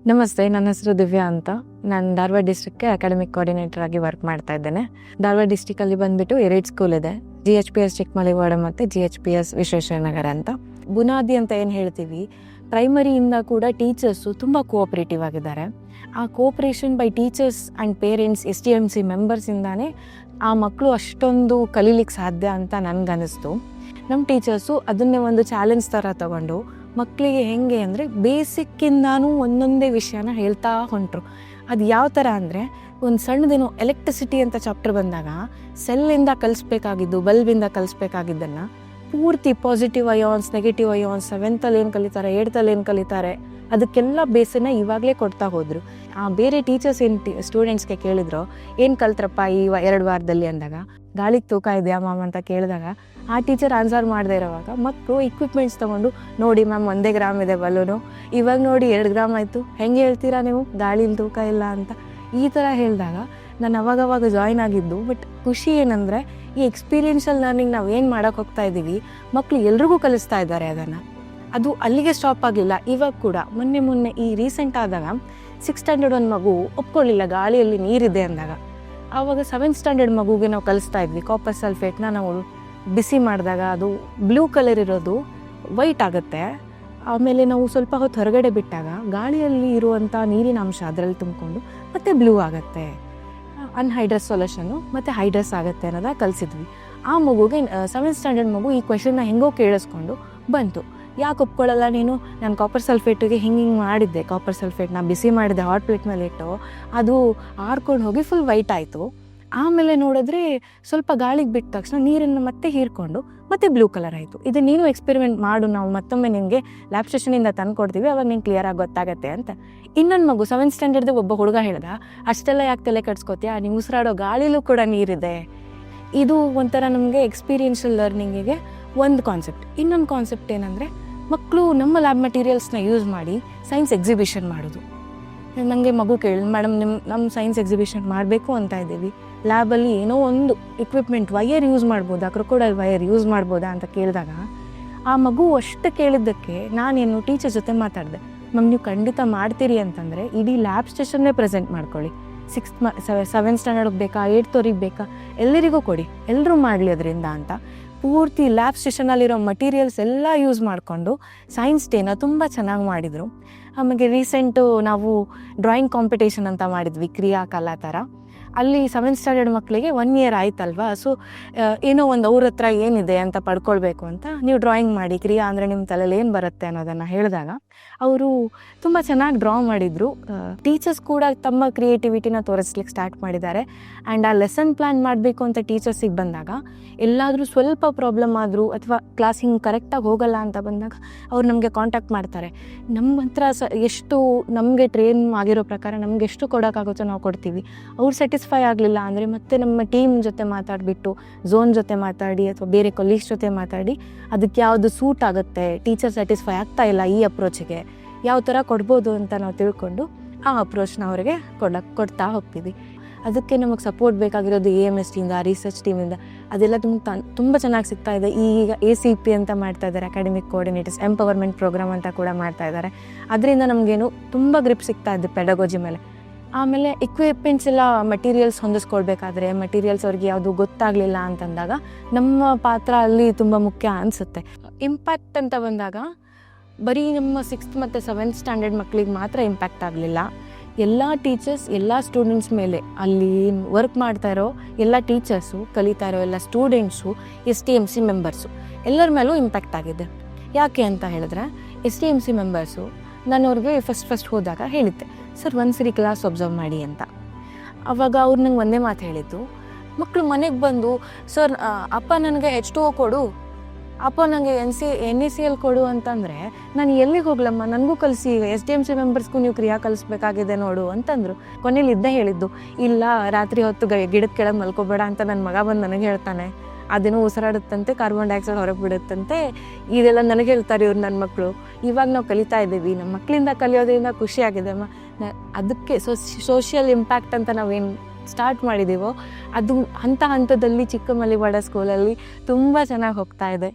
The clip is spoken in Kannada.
ನಮಸ್ತೆ, ನನ್ನ ಹೆಸರು ದಿವ್ಯಾ ಅಂತ. ನಾನು ಧಾರವಾಡ ಡಿಸ್ಟ್ರಿಕ್ಗೆ ಅಕಾಡೆಮಿಕ್ ಕೋಆರ್ಡಿನೇಟರ್ ಆಗಿ ವರ್ಕ್ ಮಾಡ್ತಾ ಇದ್ದೇನೆ. ಧಾರವಾಡ ಡಿಸ್ಟ್ರಿಕ್ಟಲ್ಲಿ ಬಂದುಬಿಟ್ಟು 2 ಸ್ಕೂಲ್ ಇದೆ, GHPS ಚಿಕ್ಕಮಲಿವಾಡ ಮತ್ತು GHPS ವಿಶ್ವೇಶ್ವರನಗರ ಅಂತ. ಬುನಾದಿ ಅಂತ ಏನು ಹೇಳ್ತೀವಿ, ಪ್ರೈಮರಿಯಿಂದ ಕೂಡ ಟೀಚರ್ಸು ತುಂಬ ಕೋಆಪ್ರೇಟಿವ್ ಆಗಿದ್ದಾರೆ. ಆ cooperation by teachers and parents STMC ಮೆಂಬರ್ಸಿಂದಾನೇ ಆ ಮಕ್ಕಳು ಅಷ್ಟೊಂದು ಕಲೀಲಿಕ್ಕೆ ಸಾಧ್ಯ ಅಂತ ನನಗನ್ನಿಸ್ತು. ನಮ್ಮ ಟೀಚರ್ಸು ಅದನ್ನೇ ಒಂದು ಚಾಲೆಂಜ್ ಥರ ತಗೊಂಡು ಮಕ್ಕಳಿಗೆ ಹೆಂಗೆ ಅಂದರೆ ಬೇಸಿಕ್ಕಿಂದಾನು ಒಂದೊಂದೇ ವಿಷಯನ ಹೇಳ್ತಾ ಹೊಂಟರು. ಅದು ಯಾವ ಥರ ಅಂದರೆ, ಒಂದು ಸಣ್ಣದೇನೋ ಎಲೆಕ್ಟ್ರಿಸಿಟಿ ಅಂತ ಚಾಪ್ಟರ್ ಬಂದಾಗ ಸೆಲ್ಲಿಂದ ಕಲಿಸ್ಬೇಕಾಗಿದ್ದು, ಬಲ್ಬಿಂದ ಕಲಿಸ್ಬೇಕಾಗಿದ್ದನ್ನು ಪೂರ್ತಿ positive ions, negative ions, 7th ಏನು ಕಲಿತಾರೆ, 8th ಏನು ಕಲಿತಾರೆ, ಅದಕ್ಕೆಲ್ಲ ಬೇಸನ್ನು ಇವಾಗಲೇ ಕೊಡ್ತಾ ಹೋದರು. ಬೇರೆ ಟೀಚರ್ಸ್ ಏನು ಸ್ಟೂಡೆಂಟ್ಸ್ಗೆ ಕೇಳಿದ್ರು, ಏನು ಕಲ್ತ್ರಪ್ಪ ಈ 2 ವಾರದಲ್ಲಿ ಅಂದಾಗ, ಗಾಳಿಗೆ ತೂಕ ಇದೆಯಾ ಮ್ಯಾಮ್ ಅಂತ ಕೇಳಿದಾಗ ಆ ಟೀಚರ್ ಆನ್ಸರ್ ಮಾಡದೇ ಇರೋವಾಗ ಮಕ್ಕಳು ಇಕ್ವಿಪ್ಮೆಂಟ್ಸ್ ತೊಗೊಂಡು, ನೋಡಿ ಮ್ಯಾಮ್ 1 ಗ್ರಾಮ್ ಇದೆ ಬಲೂನು, ಇವಾಗ ನೋಡಿ 2 ಗ್ರಾಮ್ ಆಯಿತು, ಹೆಂಗೆ ಹೇಳ್ತೀರಾ ನೀವು ಗಾಳೀಲಿ ತೂಕ ಇಲ್ಲ ಅಂತ, ಈ ಥರ ಹೇಳಿದಾಗ ನಾನು ಅವಾಗವಾಗ ಜಾಯ್ನ್ ಆಗಿದ್ದು. ಬಟ್ ಖುಷಿ ಏನಂದರೆ, ಈ ಎಕ್ಸ್ಪೀರಿಯೆನ್ಷಿಯಲ್ ಲರ್ನಿಂಗ್ ನಾವು ಏನು ಮಾಡೋಕ್ಕೆ ಹೋಗ್ತಾ ಇದ್ದೀವಿ, ಮಕ್ಕಳು ಎಲ್ರಿಗೂ ಕಲಿಸ್ತಾ ಇದ್ದಾರೆ ಅದನ್ನು. ಅದು ಅಲ್ಲಿಗೆ ಸ್ಟಾಪ್ ಆಗಲಿಲ್ಲ. ಇವಾಗ ಕೂಡ ಮೊನ್ನೆ ಈ ರೀಸೆಂಟ್ ಆದಾಗ 6th ಸ್ಟ್ಯಾಂಡರ್ಡ್ ಒಂದು ಮಗು ಒಪ್ಕೊಳ್ಳಿಲ್ಲ ಗಾಳಿಯಲ್ಲಿ ನೀರಿದೆ ಅಂದಾಗ. ಆವಾಗ 7th ಸ್ಟ್ಯಾಂಡರ್ಡ್ ಮಗುಗೆ ನಾವು ಕಲಿಸ್ತಾ ಇದ್ವಿ, ಕಾಪರ್ ಸಲ್ಫೇಟ್ನ ನಾವು ಬಿಸಿ ಮಾಡಿದಾಗ ಅದು ಬ್ಲೂ ಕಲರ್ ಇರೋದು ವೈಟ್ ಆಗುತ್ತೆ. ಆಮೇಲೆ ನಾವು ಸ್ವಲ್ಪ ಹೊತ್ತು ಹೊರಗಡೆ ಬಿಟ್ಟಾಗ ಗಾಳಿಯಲ್ಲಿ ಇರುವಂಥ ನೀರಿನ ಅಂಶ ಅದರಲ್ಲಿ ತುಂಬಿಕೊಂಡು ಮತ್ತೆ ಬ್ಲೂ ಆಗುತ್ತೆ, ಅನ್ಹೈಡ್ರಸ್ ಸೊಲ್ಯೂಷನ್ನು ಮತ್ತು ಹೈಡ್ರಸ್ ಆಗುತ್ತೆ ಅನ್ನೋದ ಕಲಿಸಿದ್ವಿ. ಆ ಮಗುಗೆ 7th ಸ್ಟ್ಯಾಂಡರ್ಡ್ ಮಗು ಈ ಕ್ವೆಶನ್ನ ಹೆಂಗೋ ಕೇಳಿಸ್ಕೊಂಡು ಬಂತು. ಯಾಕೆ ಒಪ್ಕೊಳ್ಳಲ್ಲ ನೀನು, ನಾನು ಕಾಪರ್ ಸಲ್ಫೇಟಿಗೆ ಹಿಂಗೆ ಮಾಡಿದ್ದೆ, ಕಾಪರ್ ಸಲ್ಫೇಟ್ನ ಬಿಸಿ ಮಾಡಿದೆ ಹಾಟ್ ಪ್ಲೇಟ್ ಮೇಲೆ ಇಟ್ಟು, ಅದು ಆರ್ಕೊಂಡು ಹೋಗಿ ಫುಲ್ ವೈಟ್ ಆಯಿತು. ಆಮೇಲೆ ನೋಡಿದ್ರೆ ಸ್ವಲ್ಪ ಗಾಳಿಗೆ ಬಿಟ್ಟ ತಕ್ಷಣ ನೀರನ್ನು ಮತ್ತೆ ಹೀರ್ಕೊಂಡು ಮತ್ತೆ ಬ್ಲೂ ಕಲರ್ ಆಯಿತು. ಇದು ನೀನು ಎಕ್ಸ್ಪೆರಿಮೆಂಟ್ ಮಾಡು, ನಾವು ಮತ್ತೊಮ್ಮೆ ನಿನಗೆ ಲ್ಯಾಬ್ ಸ್ಟೇಷನಿಂದ ತಂದು ಕೊಡ್ತೀವಿ, ಅವಾಗ ನಿಂಗೆ ಕ್ಲಿಯರಾಗಿ ಗೊತ್ತಾಗತ್ತೆ ಅಂತ. ಇನ್ನೊಂದು ಮಗು 7th ಸ್ಟ್ಯಾಂಡರ್ಡ್ದು ಒಬ್ಬ ಹುಡುಗ ಹೇಳ್ದ, ಅಷ್ಟೆಲ್ಲ ಯಾಕೆ ತಲೆ ಕೆಡ್ಸ್ಕೊತೀಯ, ನೀವು ಉಸಿರಾಡೋ ಗಾಳಿಲೂ ಕೂಡ ನೀರಿದೆ. ಇದು ಒಂಥರ ನಮಗೆ ಎಕ್ಸ್ಪೀರಿಯೆನ್ಷಿಯಲ್ ಲರ್ನಿಂಗಿಗೆ ಒಂದು ಕಾನ್ಸೆಪ್ಟ್. ಇನ್ನೊಂದು ಕಾನ್ಸೆಪ್ಟ್ ಏನಂದರೆ, ಮಕ್ಕಳು ನಮ್ಮ ಲ್ಯಾಬ್ ಮೆಟೀರಿಯಲ್ಸ್ನ ಯೂಸ್ ಮಾಡಿ ಸೈನ್ಸ್ ಎಕ್ಸಿಬಿಷನ್ ಮಾಡೋದು. ನನಗೆ ಮಗು ಕೇಳಿ, ಮೇಡಮ್ ನಮ್ಮ ಸೈನ್ಸ್ ಎಕ್ಸಿಬಿಷನ್ ಮಾಡಬೇಕು ಅಂತ ಇದ್ದೀವಿ, ಲ್ಯಾಬಲ್ಲಿ ಏನೋ ಒಂದು ಇಕ್ವಿಪ್ಮೆಂಟ್ ವೈಯರ್ ಯೂಸ್ ಮಾಡ್ಬೋದಾ, ಕ್ರೊಕೊಡೈಲ್ ವೈಯರ್ ಯೂಸ್ ಮಾಡ್ಬೋದಾ ಅಂತ ಕೇಳಿದಾಗ, ಆ ಮಗು ಅಷ್ಟು ಕೇಳಿದ್ದಕ್ಕೆ ನಾನೇನು ಟೀಚರ್ ಜೊತೆ ಮಾತಾಡಿದೆ. ಮ್ಯಾಮ್, ನೀವು ಖಂಡಿತ ಮಾಡ್ತೀರಿ ಅಂತಂದರೆ ಇಡೀ ಲ್ಯಾಬ್ ಸ್ಟೇಷನ್ನೇ ಪ್ರೆಸೆಂಟ್ ಮಾಡ್ಕೊಳ್ಳಿ. 7th ಸ್ಟ್ಯಾಂಡರ್ಡ್ಗೆ ಬೇಕಾ, 8th ಬೇಕಾ, ಎಲ್ಲರಿಗೂ ಕೊಡಿ, ಎಲ್ಲರೂ ಮಾಡಲಿ ಅದರಿಂದ ಅಂತ. ಪೂರ್ತಿ ಲ್ಯಾಬ್ ಸ್ಟೇಷನಲ್ಲಿರೋ ಮಟೀರಿಯಲ್ಸ್ ಎಲ್ಲ ಯೂಸ್ ಮಾಡಿಕೊಂಡು ಸೈನ್ಸ್ ಡೇನ ತುಂಬ ಚೆನ್ನಾಗಿ ಮಾಡಿದರು. ಆಮೇಲೆ ರೀಸೆಂಟು ನಾವು ಡ್ರಾಯಿಂಗ್ ಕಾಂಪಿಟೇಷನ್ ಅಂತ ಮಾಡಿದ್ವಿ, ಕ್ರಿಯಾಕಲಾ ಥರ. ಅಲ್ಲಿ 7th ಸ್ಟ್ಯಾಂಡರ್ಡ್ ಮಕ್ಕಳಿಗೆ 1 year ಆಯ್ತಲ್ವಾ, ಸೊ ಏನೋ ಒಂದು ಅವ್ರ ಹತ್ರ ಏನಿದೆ ಅಂತ ಪಡ್ಕೊಳ್ಬೇಕು ಅಂತ, ನೀವು ಡ್ರಾಯಿಂಗ್ ಮಾಡಿ, ಕ್ರಿಯಾ ಅಂದರೆ ನಿಮ್ಮ ತಲೆಯಲ್ಲಿ ಏನು ಬರುತ್ತೆ ಅನ್ನೋದನ್ನು ಹೇಳಿದಾಗ ಅವರು ತುಂಬ ಚೆನ್ನಾಗಿ ಡ್ರಾ ಮಾಡಿದರು. ಟೀಚರ್ಸ್ ಕೂಡ ತಮ್ಮ ಕ್ರಿಯೇಟಿವಿಟಿನ ತೋರಿಸ್ಲಿಕ್ಕೆ ಸ್ಟಾರ್ಟ್ ಮಾಡಿದ್ದಾರೆ. ಆ್ಯಂಡ್ ಆ ಲೆಸನ್ ಪ್ಲ್ಯಾನ್ ಮಾಡಬೇಕು ಅಂತ ಟೀಚರ್ಸಿಗೆ ಬಂದಾಗ, ಎಲ್ಲಾದರೂ ಸ್ವಲ್ಪ ಪ್ರಾಬ್ಲಮ್ ಆದರೂ ಅಥವಾ ಕ್ಲಾಸ್ ಹಿಂಗೆ ಕರೆಕ್ಟಾಗಿ ಹೋಗಲ್ಲ ಅಂತ ಬಂದಾಗ ಅವ್ರು ನಮಗೆ ಕಾಂಟ್ಯಾಕ್ಟ್ ಮಾಡ್ತಾರೆ. ನಮ್ಮ ಹತ್ರ ಎಷ್ಟು ನಮಗೆ ಟ್ರೈನ್ ಆಗಿರೋ ಪ್ರಕಾರ ನಮ್ಗೆ ಎಷ್ಟು ಕೊಡೋಕ್ಕಾಗುತ್ತೋ ನಾವು ಕೊಡ್ತೀವಿ. ಅವ್ರು ಸ್ಯಾಟಿಸ್ಫೈ ಆಗಲಿಲ್ಲ ಅಂದರೆ ಮತ್ತೆ ನಮ್ಮ ಟೀಮ್ ಜೊತೆ ಮಾತಾಡಿಬಿಟ್ಟು, ಝೋನ್ ಜೊತೆ ಮಾತಾಡಿ ಅಥವಾ ಬೇರೆ ಕೊಲೀಗ್ಸ್ ಜೊತೆ ಮಾತಾಡಿ, ಅದಕ್ಕೆ ಯಾವುದು ಸೂಟ್ ಆಗುತ್ತೆ, ಟೀಚರ್ ಸ್ಯಾಟಿಸ್ಫೈ ಆಗ್ತಾ ಇಲ್ಲ ಈ ಅಪ್ರೋಚಿಗೆ, ಯಾವ ಥರ ಕೊಡ್ಬೋದು ಅಂತ ನಾವು ತಿಳ್ಕೊಂಡು ಆ ಅಪ್ರೋಚ್ನ ಅವರಿಗೆ ಕೊಡ್ತಾ ಹೋಗ್ತೀವಿ. ಅದಕ್ಕೆ ನಮಗೆ ಸಪೋರ್ಟ್ ಬೇಕಾಗಿರೋದು AMS ಟೀಮಿಂದ, ರಿಸರ್ಚ್ ಟೀಮಿಂದ, ಅದೆಲ್ಲ ತುಂಬ ಚೆನ್ನಾಗಿ ಸಿಗ್ತಾ ಇದೆ. ಈಗ ACP ಅಂತ ಮಾಡ್ತಾ ಇದ್ದಾರೆ, ಅಕಾಡೆಮಿಕ್ ಕೋಆರ್ಡಿನೇಟರ್ಸ್ ಎಂಪವರ್ಮೆಂಟ್ ಪ್ರೋಗ್ರಾಮ್ ಅಂತ ಕೂಡ ಮಾಡ್ತಾ ಇದ್ದಾರೆ. ಅದರಿಂದ ನಮಗೇನು ತುಂಬ ಗ್ರಿಪ್ ಸಿಗ್ತಾ ಇದೆ ಪೆಡಗೋಜಿ ಮೇಲೆ. ಆಮೇಲೆ ಇಕ್ವಿಪ್ಮೆಂಟ್ಸ್ ಎಲ್ಲ ಮಟೀರಿಯಲ್ಸ್ ಹೊಂದಿಸ್ಕೊಳ್ಬೇಕಾದ್ರೆ, ಮಟೀರಿಯಲ್ಸ್ ಅವ್ರಿಗೆ ಯಾವುದು ಗೊತ್ತಾಗಲಿಲ್ಲ ಅಂತಂದಾಗ ನಮ್ಮ ಪಾತ್ರ ಅಲ್ಲಿ ತುಂಬ ಮುಖ್ಯ ಅನಿಸುತ್ತೆ. ಇಂಪ್ಯಾಕ್ಟ್ ಅಂತ ಬಂದಾಗ ಬರೀ ನಮ್ಮ 6th ಮತ್ತು 7th ಸ್ಟ್ಯಾಂಡರ್ಡ್ ಮಕ್ಕಳಿಗೆ ಮಾತ್ರ ಇಂಪ್ಯಾಕ್ಟ್ ಆಗಲಿಲ್ಲ, ಎಲ್ಲ ಟೀಚರ್ಸ್, ಎಲ್ಲ ಸ್ಟೂಡೆಂಟ್ಸ್ ಮೇಲೆ, ಅಲ್ಲಿ ವರ್ಕ್ ಮಾಡ್ತಾ ಇರೋ ಎಲ್ಲ ಟೀಚರ್ಸು, ಕಲಿತಾ ಇರೋ ಎಲ್ಲ ಸ್ಟೂಡೆಂಟ್ಸು, STMC ಮೆಂಬರ್ಸು, ಎಲ್ಲರ ಮೇಲೂ ಇಂಪ್ಯಾಕ್ಟ್ ಆಗಿದೆ. ಯಾಕೆ ಅಂತ ಹೇಳಿದ್ರೆ, STMC ಮೆಂಬರ್ಸು ನಾನು ಅವ್ರಿಗೆ ಫಸ್ಟ್ ಹೋದಾಗ ಹೇಳಿದ್ದೆ, ಸರ್ ಒಂದ್ಸರಿ ಕ್ಲಾಸ್ ಒಬ್ಸರ್ವ್ ಮಾಡಿ ಅಂತ. ಆವಾಗ ಅವ್ರು ನಂಗೆ ಒಂದೇ ಮಾತು ಹೇಳಿದ್ದು, ಮಕ್ಕಳು ಮನೆಗೆ ಬಂದು, ಸರ್ ಅಪ್ಪ ನನಗೆ H2O ಕೊಡು, ಅಪ್ಪ ನನಗೆ NaCl ಕೊಡು ಅಂತಂದರೆ ನಾನು ಎಲ್ಲಿಗೆ ಹೋಗ್ಲಮ್ಮ, ನನಗೂ ಕಲಿಸಿ, STMC ಮೆಂಬರ್ಸ್ಗೂ ನೀವು ಕ್ರಿಯಾ ಕಲಿಸ್ಬೇಕಾಗಿದೆ ನೋಡು ಅಂತಂದರು. ಕೊನೆಯಲ್ಲಿ ಇದ್ದೇ ಹೇಳಿದ್ದು, ಇಲ್ಲ ರಾತ್ರಿ ಹೊತ್ತು ಗಿಡದ ಕೆಳಗೆ ಮಲ್ಕೋಬೇಡ ಅಂತ ನನ್ನ ಮಗ ಬಂದು ನನಗೆ ಹೇಳ್ತಾನೆ, ಅದೇನೋ ಉಸಿರಾಡುತ್ತಂತೆ, ಕಾರ್ಬನ್ ಡೈಆಕ್ಸೈಡ್ ಹೊರಗೆ ಬಿಡುತ್ತಂತೆ, ಇದೆಲ್ಲ ನನಗೆ ಹೇಳ್ತಾರೆ ಇವ್ರು ನನ್ನ ಮಕ್ಕಳು. ಇವಾಗ ನಾವು ಕಲಿತಾ ಇದ್ದೀವಿ, ನಮ್ಮ ಮಕ್ಕಳಿಂದ ಕಲಿಯೋದ್ರಿಂದ ಖುಷಿಯಾಗಿದೆ ಅಮ್ಮ. ಅದಕ್ಕೆ ಸೋಷಿಯಲ್ ಇಂಪ್ಯಾಕ್ಟ್ ಅಂತ ನಾವೇನು ಸ್ಟಾರ್ಟ್ ಮಾಡಿದ್ದೀವೋ ಅದು ಹಂತದಲ್ಲಿ ಚಿಕ್ಕಮಲಿವಾಡ ಸ್ಕೂಲಲ್ಲಿ ತುಂಬ ಚೆನ್ನಾಗಿ ಹೋಗ್ತಾ ಇದೆ.